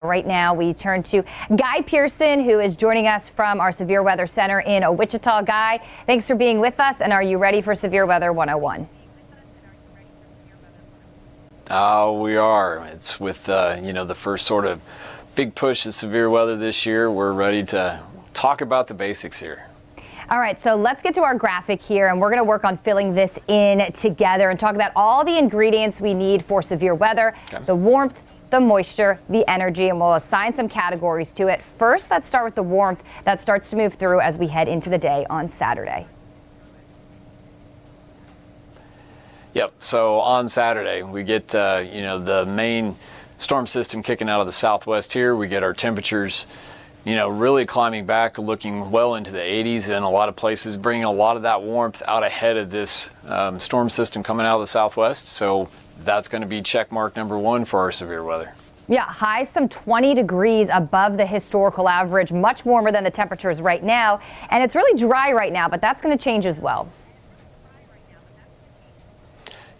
Right now, we turn to Guy Pearson, who is joining us from our Severe Weather Center in Wichita. Guy, thanks for being with us. And are you ready for Severe Weather 101? We are. It's with, the first sort of big push of severe weather this year. We're ready to talk about the basics here. All right, so let's get to our graphic here, and we're going to work on filling this in together and talk about all the ingredients we need for severe weather, the warmth, the moisture, the energy, and we'll assign some categories to it. First, let's start with the warmth that starts to move through as we head into the day on Saturday. Yep, so on Saturday, we get, the main storm system kicking out of the southwest here. We get our temperatures, really climbing back, looking well into the 80s in a lot of places, bringing a lot of that warmth out ahead of this storm system coming out of the southwest. So that's going to be check mark number one for our severe weather. Yeah, highs some 20 degrees above the historical average, much warmer than the temperatures right now. And it's really dry right now, but that's going to change as well.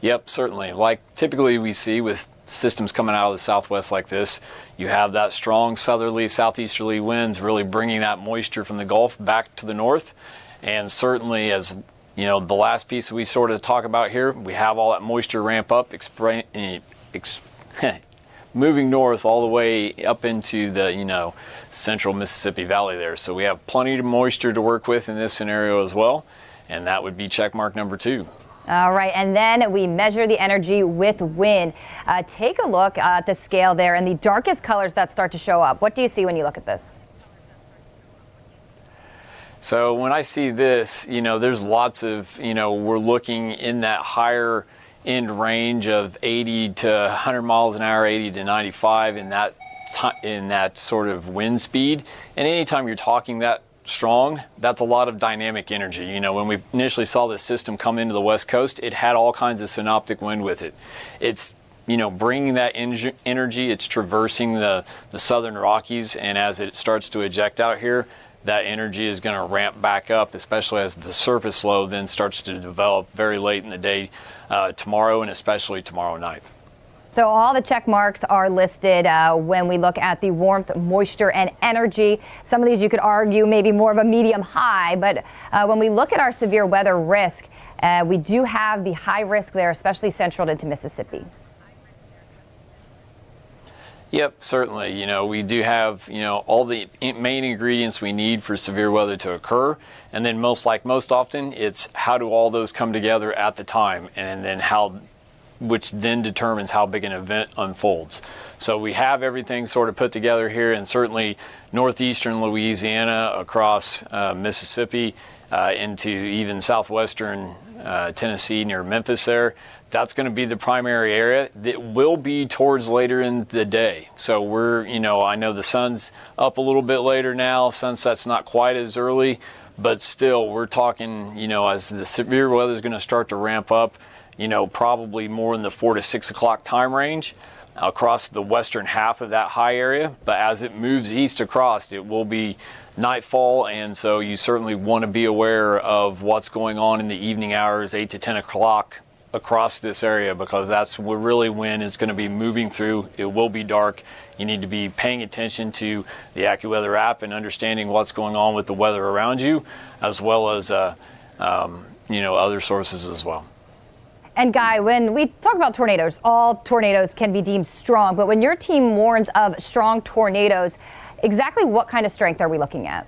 Yep, certainly. Like typically we see with systems coming out of the southwest like this, you have that strong southerly, southeasterly winds really bringing that moisture from the Gulf back to the north. And certainly, as the last piece we sort of talk about here, we have all that moisture ramp up, moving north all the way up into the, central Mississippi Valley there. So we have plenty of moisture to work with in this scenario as well. And that would be check mark number two. All right, and then we measure the energy with wind. Take a look at the scale there and the darkest colors that start to show up. What do you see when you look at this? So when I see this, there's lots of, we're looking in that higher end range of 80 to 100 miles an hour, 80 to 95 in that sort of wind speed. And anytime you're talking that strong, that's a lot of dynamic energy. When we initially saw this system come into the West Coast, it had all kinds of synoptic wind with it. It's bringing that energy, it's traversing the southern Rockies, and as it starts to eject out here, that energy is going to ramp back up, especially as the surface low then starts to develop very late in the day tomorrow, and especially tomorrow night. So all the check marks are listed when we look at the warmth, moisture, and energy. Some of these you could argue maybe more of a medium high, but when we look at our severe weather risk, we do have the high risk there, especially central into Mississippi. Yep, certainly. We do have, all the main ingredients we need for severe weather to occur. And then most often, it's how do all those come together at the time, and then which then determines how big an event unfolds. So we have everything sort of put together here, and certainly northeastern Louisiana across Mississippi into even southwestern Tennessee near Memphis there. That's going to be the primary area. That will be towards later in the day. So we're, I know the sun's up a little bit later now. Sunset's not quite as early, but still we're talking, as the severe weather is going to start to ramp up, probably more in the 4 to 6 o'clock time range across the western half of that high area. But as it moves east across, it will be nightfall, and so you certainly want to be aware of what's going on in the evening hours, 8 to 10 o'clock across this area, because that's really when it's going to be moving through. It will be dark. You need to be paying attention to the AccuWeather app and understanding what's going on with the weather around you, as well as other sources as well. And Guy, when we talk about tornadoes, all tornadoes can be deemed strong, but when your team warns of strong tornadoes, exactly what kind of strength are we looking at?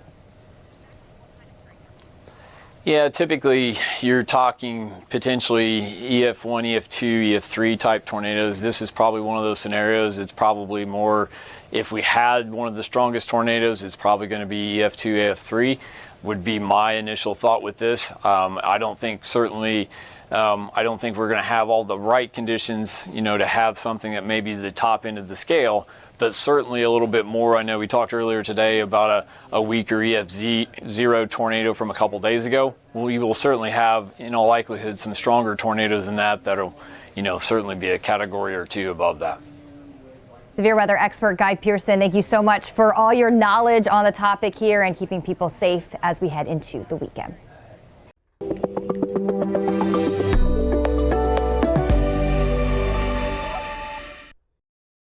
Yeah, typically you're talking potentially EF1, EF2, EF3 type tornadoes. This is probably one of those scenarios. It's probably more, if we had one of the strongest tornadoes, it's probably going to be EF2, EF3 would be my initial thought with this. I don't think we're going to have all the right conditions, to have something that may be the top end of the scale, but certainly a little bit more. I know we talked earlier today about a weaker EF0 tornado from a couple days ago. We will certainly have, in all likelihood, some stronger tornadoes than that'll, certainly be a category or two above that. Severe weather expert Guy Pearson, thank you so much for all your knowledge on the topic here and keeping people safe as we head into the weekend.